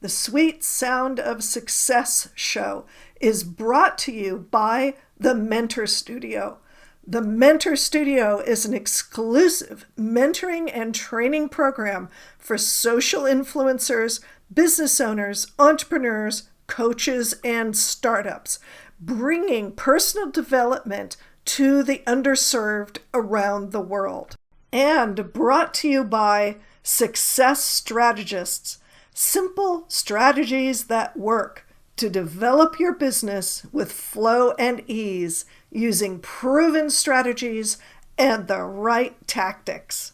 The Sweet Sound of Success show is brought to you by the Mentor Studio. The Mentor Studio is an exclusive mentoring and training program for social influencers, business owners, entrepreneurs, coaches, and startups, bringing personal development to the underserved around the world. And brought to you by Success Strategists. Simple strategies that work to develop your business with flow and ease using proven strategies and the right tactics.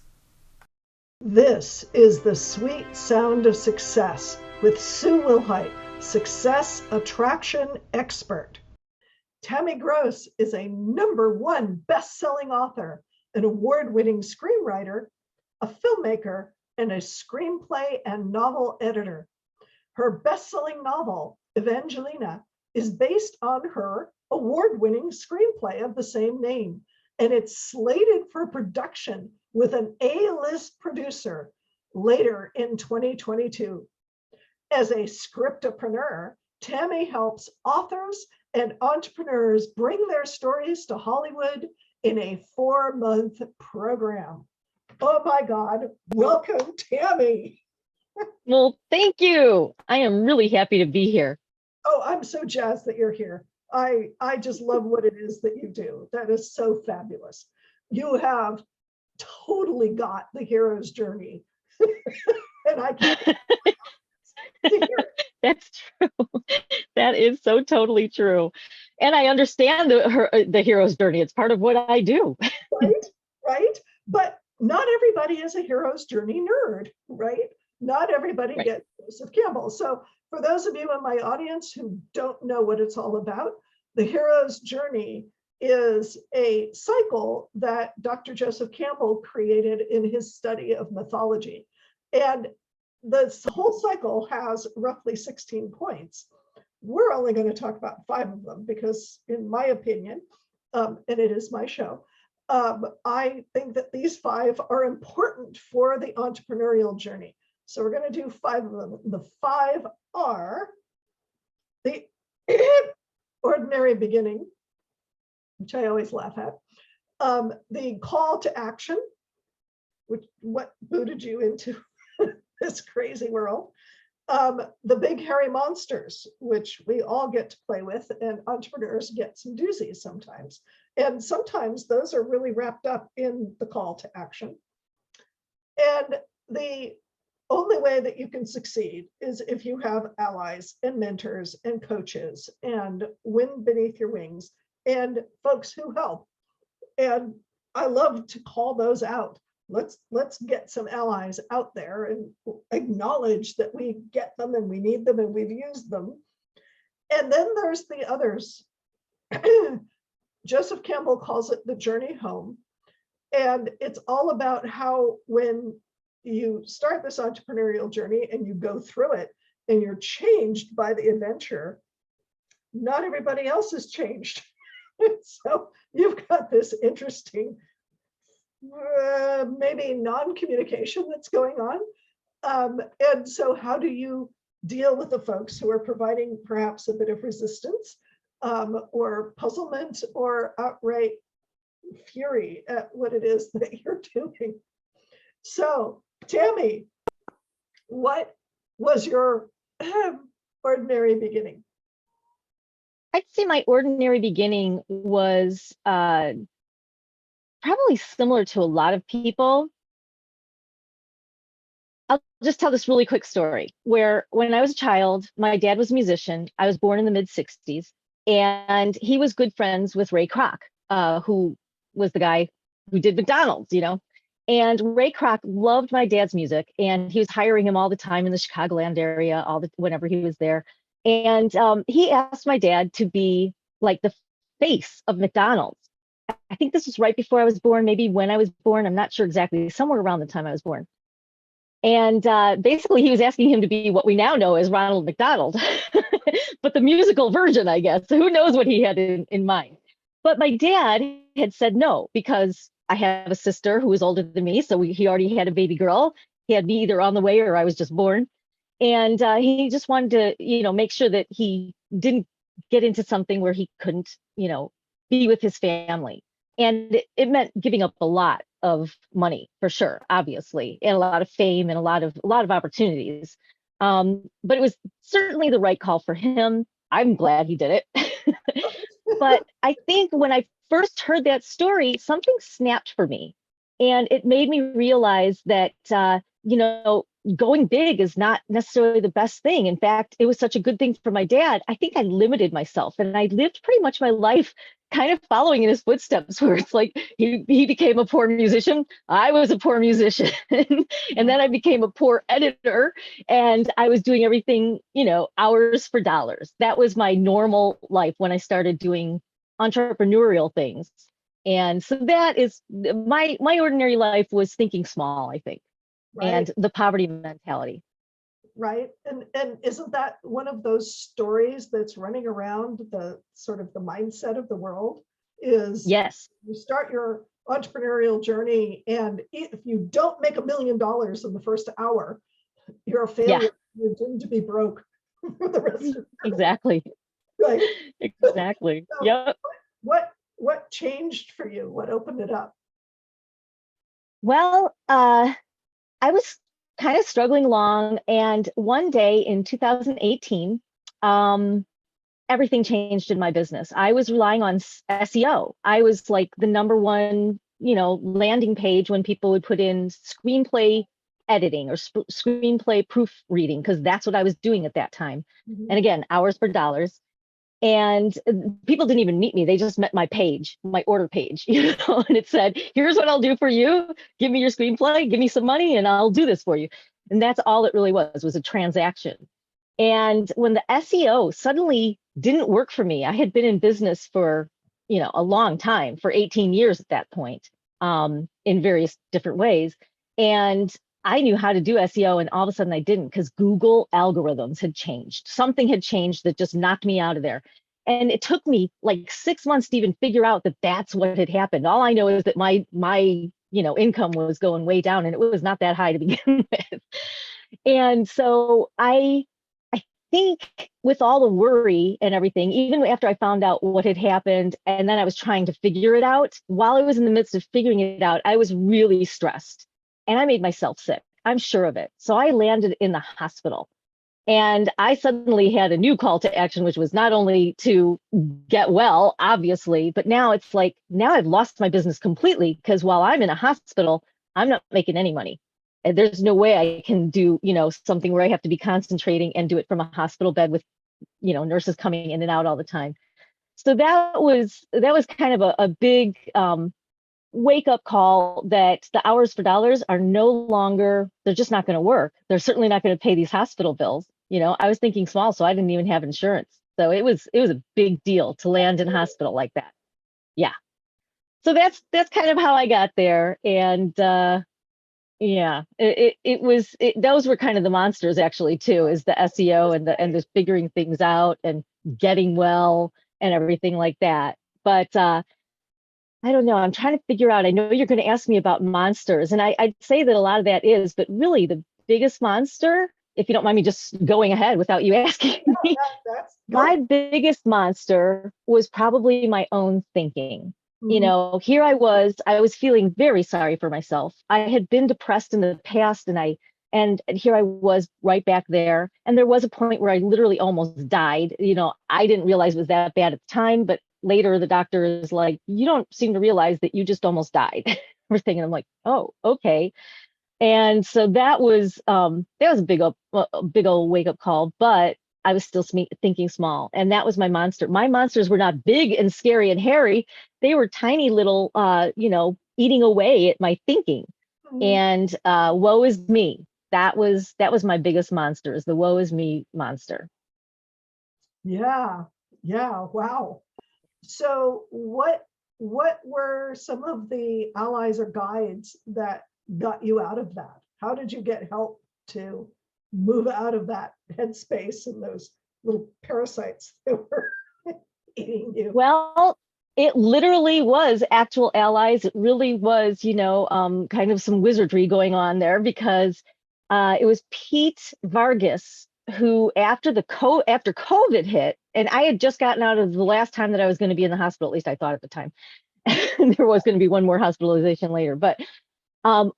This is the Sweet Sound of Success with Sue Wilhite, Success Attraction Expert. Tammy Gross is a #1 best-selling author, an award-winning screenwriter, a filmmaker, and a screenplay and novel editor. Her best-selling novel, Evangelina, is based on her award-winning screenplay of the same name, and it's slated for production with an A-list producer later in 2022. As a scriptpreneur, Tammy helps authors and entrepreneurs bring their stories to Hollywood in a 4-month program. Oh my God, welcome, Tammy. Well, thank you. I am really happy to be here. Oh, I'm so jazzed that you're here. I just love what it is that you do. That is so fabulous. You have totally got the hero's journey. And I can't to hear it. That's true. That is so totally true. And I understand the hero's journey. It's part of what I do. Right, right. But not everybody is a hero's journey nerd, right? Not everybody Right. gets Joseph Campbell. So for those of you in my audience who don't know what it's all about, the hero's journey is a cycle that Dr. Joseph Campbell created in his study of mythology. And this whole cycle has roughly 16 points. We're only going to talk about 5 of them because, in my opinion, and it is my show, I think that these 5 are important for the entrepreneurial journey. So we're going to do 5 of them. The 5 are the ordinary beginning, which I always laugh at, the call to action, which what booted you into this crazy world, the big hairy monsters, which we all get to play with, and entrepreneurs get some doozies sometimes. And sometimes those are really wrapped up in the call to action. And the only way that you can succeed is if you have allies and mentors and coaches and wind beneath your wings and folks who help. And I love to call those out. Let's get some allies out there and acknowledge that we get them and we need them and we've used them. And then there's the others. Joseph Campbell calls it the journey home. And it's all about how when you start this entrepreneurial journey and you go through it and you're changed by the adventure, not everybody else is changed. So you've got this interesting maybe non-communication that's going on. And so how do you deal with the folks who are providing perhaps a bit of resistance or puzzlement or outright fury at what it is that you're doing? So, Tammy, what was your ordinary beginning? I'd say my ordinary beginning was probably similar to a lot of people. I'll just tell this really quick story where when I was a child, my dad was a musician. I was born in the mid-60s, and he was good friends with Ray Kroc, who was the guy who did McDonald's, And Ray Kroc loved my dad's music, and he was hiring him all the time in the Chicagoland area, whenever he was there. And he asked my dad to be like the face of McDonald's. I think this was right before I was born, maybe when I was born. I'm not sure exactly, somewhere around the time I was born. And basically, he was asking him to be what we now know as Ronald McDonald, but the musical version, I guess. So who knows what he had in mind. But my dad had said no, because I have a sister who was older than me. So he already had a baby girl. He had me either on the way or I was just born. And he just wanted to, make sure that he didn't get into something where he couldn't, be with his family. And it meant giving up a lot of money for sure, obviously, and a lot of fame and a lot of opportunities. But it was certainly the right call for him. I'm glad he did it. But I think when I first heard that story, something snapped for me. And it made me realize that, going big is not necessarily the best thing. In fact, it was such a good thing for my dad. I think I limited myself and I lived pretty much my life kind of following in his footsteps, where it's like he became a poor musician. I was a poor musician. And then I became a poor editor and I was doing everything, hours for dollars. That was my normal life when I started doing entrepreneurial things. And so that is my ordinary life was thinking small, I think, Right. and the poverty mentality. Right. And isn't that one of those stories that's running around the sort of the mindset of the world is Yes. you start your entrepreneurial journey and if you don't make $1 million in the first hour, you're a failure. Yeah. You're doomed to be broke for the rest of your life. Exactly. Right. Exactly. So Yep. what changed for you? What opened it up? Well, I was kind of struggling along, and one day in 2018, everything changed in my business. I was relying on SEO. I was like the number one, landing page when people would put in screenplay editing or screenplay proofreading, because that's what I was doing at that time. Mhm. And again, hours for dollars. And people didn't even meet me. They just met my page, my order page, and it said, here's what I'll do for you. Give me your screenplay, give me some money, and I'll do this for you. And that's all it really was a transaction. And when the SEO suddenly didn't work for me, I had been in business for, a long time, for 18 years at that point, in various different ways. And I knew how to do SEO, and all of a sudden I didn't, because Google algorithms had changed. Something had changed that just knocked me out of there. And it took me like 6 months to even figure out that that's what had happened. All I know is that my income was going way down, and it was not that high to begin with. And so I think with all the worry and everything, even after I found out what had happened, and then I was trying to figure it out, while I was in the midst of figuring it out, I was really stressed. And I made myself sick. I'm sure of it. So I landed in the hospital. And I suddenly had a new call to action, which was not only to get well, obviously, but now it's like, now I've lost my business completely, because while I'm in a hospital, I'm not making any money. And there's no way I can do, something where I have to be concentrating and do it from a hospital bed with, nurses coming in and out all the time. So that was kind of a big wake up call that the hours for dollars are no longer, they're just not going to work. They're certainly not going to pay these hospital bills. I was thinking small, so I didn't even have insurance. So it was a big deal to land in hospital like that. Yeah. So that's kind of how I got there. And yeah, those were kind of the monsters actually too, is the SEO and the figuring things out and getting well and everything like that. But I don't know. I'm trying to figure out. I know you're going to ask me about monsters, and I'd say that a lot of that is, but really the biggest monster, if you don't mind me just going ahead without you asking me, my biggest monster was probably my own thinking. Mhm. Here I was feeling very sorry for myself. I had been depressed in the past, and here I was right back there. And there was a point where I literally almost died. I didn't realize it was that bad at the time, but later the doctor is like, you don't seem to realize that you just almost died. Everything. And I'm like, oh, okay. And so that was a big old wake up call, but I was still thinking small. And that was my monster. My monsters were not big and scary and hairy. They were tiny little, eating away at my thinking. Mhm. And woe is me. That was my biggest monster, is the woe is me monster. Yeah. Wow. So what were some of the allies or guides that got you out of that? How did you get help to move out of that headspace and those little parasites that were eating you? Well, it literally was actual allies. It really was, kind of some wizardry going on there, because It was Pete Vargas who, after COVID hit, and I had just gotten out of the last time that I was going to be in the hospital, at least I thought at the time. There was going to be one more hospitalization later, but um,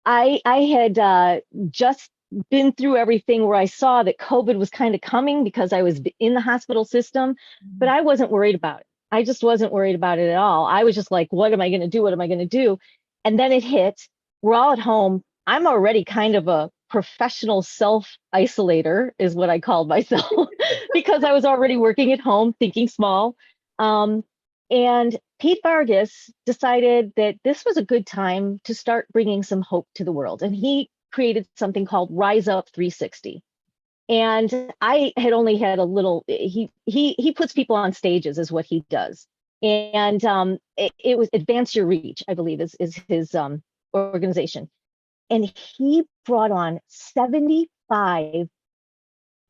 I had just been through everything where I saw that COVID was kind of coming because I was in the hospital system, but I wasn't worried about it. I just wasn't worried about it at all. I was just like, what am I going to do? What am I going to do? And then it hit. We're all at home. I'm already kind of a professional self-isolator, is what I called myself, because I was already working at home, thinking small. Um, and Pete Vargas decided that this was a good time to start bringing some hope to the world. And he created something called Rise Up 360. And I had only had a little, he puts people on stages is what he does. And it was Advance Your Reach, I believe is his organization. And he brought on 75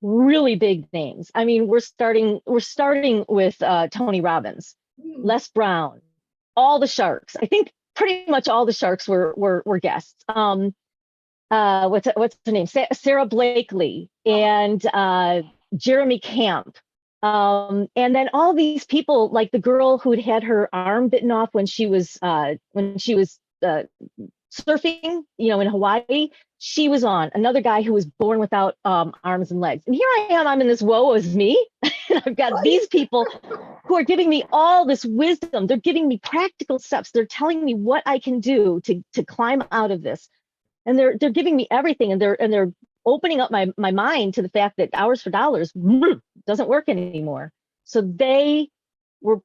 really big names. I mean, we're starting with Tony Robbins, Les Brown, all the sharks. I think pretty much all the sharks were guests. What's her name? Sarah Blakely and Jeremy Camp. And then all these people, like the girl who'd had her arm bitten off when she was surfing, in Hawaii. She was on. Another guy who was born without arms and legs. And here I am, I'm in this woe is me. And I've got these people who are giving me all this wisdom. They're giving me practical steps. They're telling me what I can do to climb out of this. And they're giving me everything. And they're opening up my mind to the fact that hours for dollars doesn't work anymore. So they were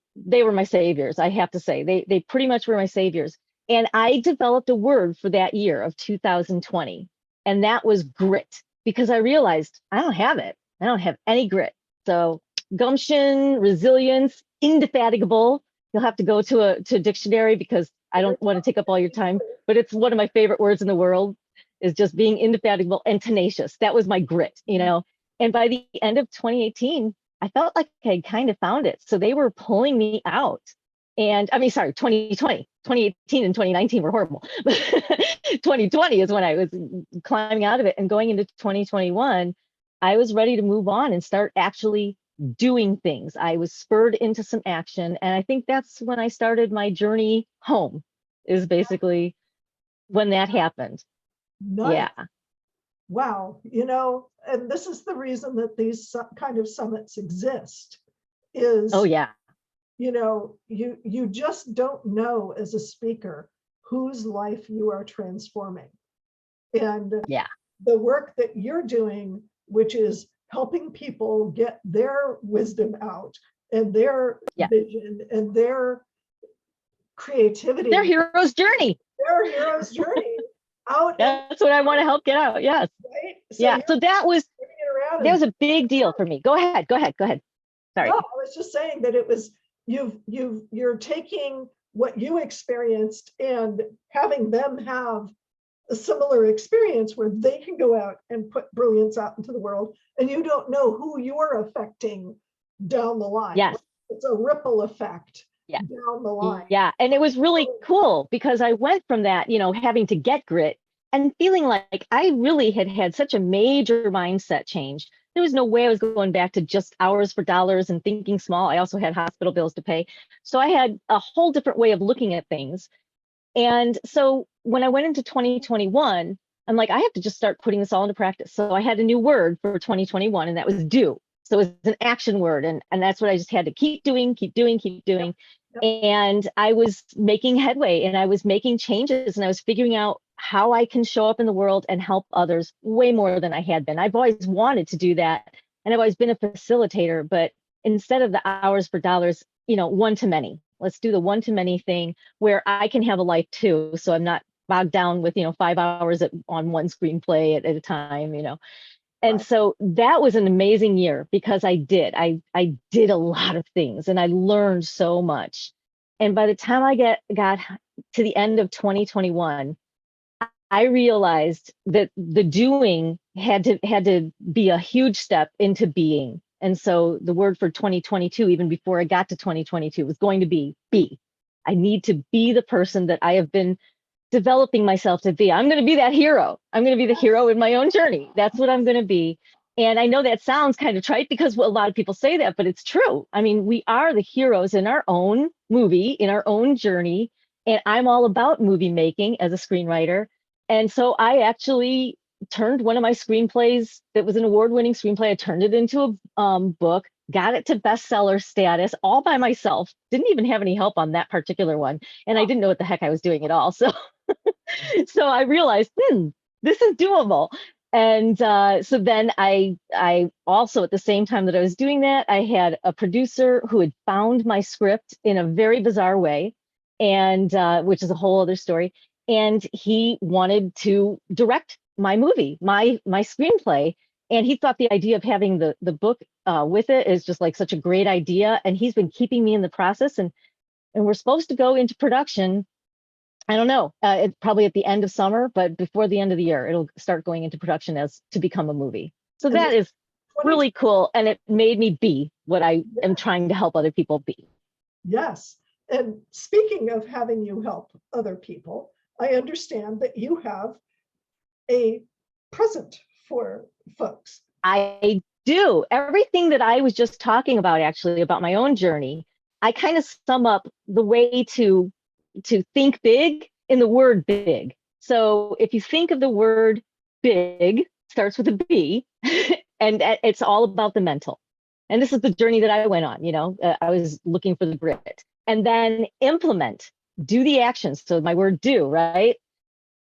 my saviors, I have to say. They pretty much were my saviors. And I developed a word for that year of 2020, and that was grit, because I realized I don't have it. I don't have any grit. So gumption, resilience, indefatigable. You'll have to go to a dictionary because I don't want to take up all your time, but it's one of my favorite words in the world, is just being indefatigable and tenacious. That was my grit, And by the end of 2018, I felt like I kind of found it. So they were pulling me out. And 2020, 2018 and 2019 were horrible. But 2020 is when I was climbing out of it, and going into 2021, I was ready to move on and start actually doing things. I was spurred into some action. And I think that's when I started my journey home, is basically when that happened. Nice. Yeah. Wow. And this is the reason that these kind of summits exist is, oh yeah, you just don't know as a speaker whose life you are transforming. And yeah, the work that you're doing, which is helping people get their wisdom out and their vision and their creativity, their hero's journey out. That's what I want to help get out. Yes. Right? So that was a big deal for me. Go ahead. Sorry. No, I was just saying that it was, you're taking what you experienced and having them have a similar experience where they can go out and put brilliance out into the world, and you don't know who you're affecting down the line. Yes. It's a ripple effect down the line. Yeah. And it was really cool because I went from that, having to get grit and feeling like I really had such a major mindset change. There was no way I was going back to just hours for dollars and thinking small. I also had hospital bills to pay. So I had a whole different way of looking at things. And so when I went into 2021, I'm like, I have to just start putting this all into practice. So I had a new word for 2021, and that was do. So it was an action word. And that's what I just had to keep doing. Yep. And I was making headway, and I was making changes, and I was figuring out how I can show up in the world and help others way more than I had been. I've always wanted to do that, and I've always been a facilitator, but instead of the hours for dollars, one to many. Let's do the one to many thing where I can have a life too. So I'm not bogged down with, 5 hours on one screenplay at a time, And so that was an amazing year because I did a lot of things, and I learned so much. And by the time I got to the end of 2021, I realized that the doing had to be a huge step into being. And so the word for 2022, even before I got to 2022, was going to be. I need to be the person that I have been developing myself to be. I'm going to be that hero. I'm going to be the hero in my own journey. That's what I'm going to be. And I know that sounds kind of trite because a lot of people say that, but it's true. I mean, we are the heroes in our own movie, in our own journey. And I'm all about movie making as a screenwriter. And so I actually turned one of my screenplays that was an award-winning screenplay. I turned it into a book, got it to bestseller status all by myself. Didn't even have any help on that particular one. And I didn't know what the heck I was doing at all. So, so I realized, this is doable. And so then I also, at the same time that I was doing that, I had a producer who had found my script in a very bizarre way, and which is a whole other story. And he wanted to direct my movie, my screenplay. And he thought the idea of having the book with it is just like such a great idea. And he's been keeping me in the process. And we're supposed to go into production. I don't know, it's probably at the end of summer, but before the end of the year, it'll start going into production as to become a movie. So that is really cool. And it made me be what I am trying to help other people be. Yes. And speaking of having you help other people, I understand that you have a present for folks. I do. Everything that I was just talking about, actually, about my own journey, I kind of sum up the way to think big in the word big. So if you think of the word big, starts with a B, and it's all about the mental. And this is the journey that I went on. I was looking for the grit. And then implement, do the actions. So my word do, right?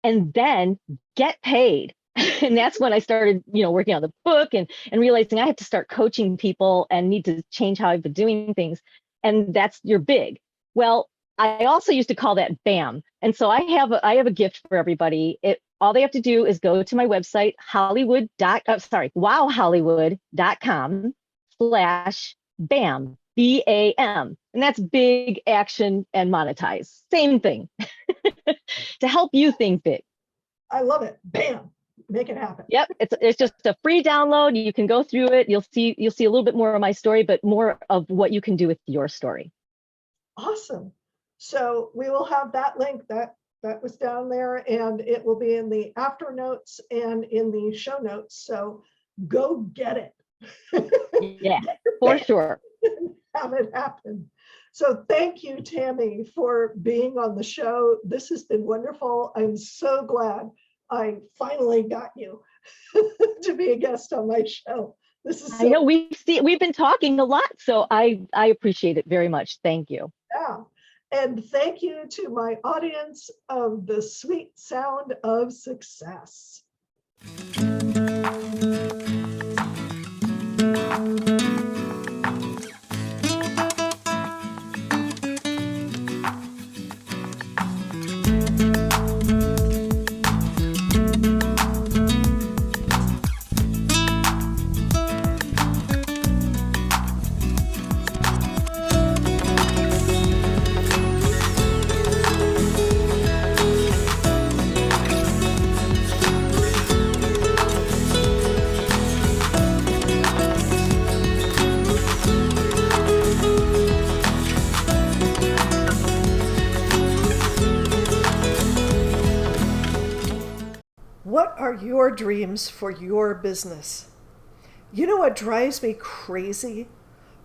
And then get paid. And that's when I started, working on the book and realizing I had to start coaching people and need to change how I've been doing things. And that's your big. Well, I also used to call that BAM. And so I have a gift for everybody. All they have to do is go to my website, wowhollywood.com/BAM, BAM. And that's big, action, and monetize. Same thing. To help you think big. I love it. BAM. Make it happen. Yep. It's just a free download. You can go through it. You'll see a little bit more of my story, but more of what you can do with your story. Awesome. So we will have that link that was down there, and it will be in the after notes and in the show notes. So go get it. Yeah, for sure. Have it happen. So thank you, Tammy, for being on the show. This has been wonderful. I'm so glad I finally got you to be a guest on my show. This is I know we've been talking a lot, so I appreciate it very much. Thank you. Yeah. And thank you to my audience of the sweet sound of success. What are your dreams for your business? You know what drives me crazy?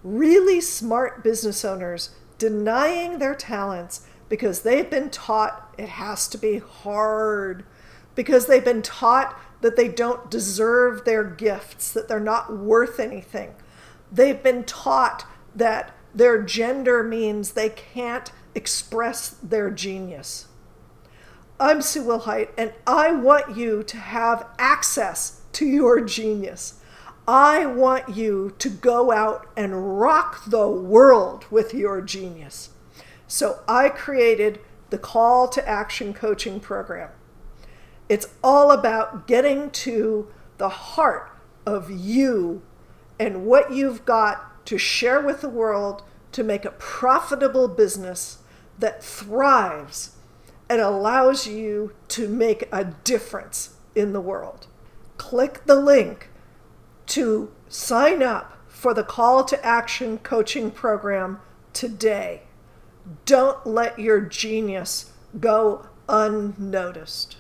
Really smart business owners denying their talents because they've been taught it has to be hard, because they've been taught that they don't deserve their gifts, that they're not worth anything. They've been taught that their gender means they can't express their genius. I'm Sue Wilhite, and I want you to have access to your genius. I want you to go out and rock the world with your genius. So I created the Call to Action Coaching Program. It's all about getting to the heart of you and what you've got to share with the world to make a profitable business that thrives and allows you to make a difference in the world. Click the link to sign up for the Call to Action Coaching Program today. Don't let your genius go unnoticed.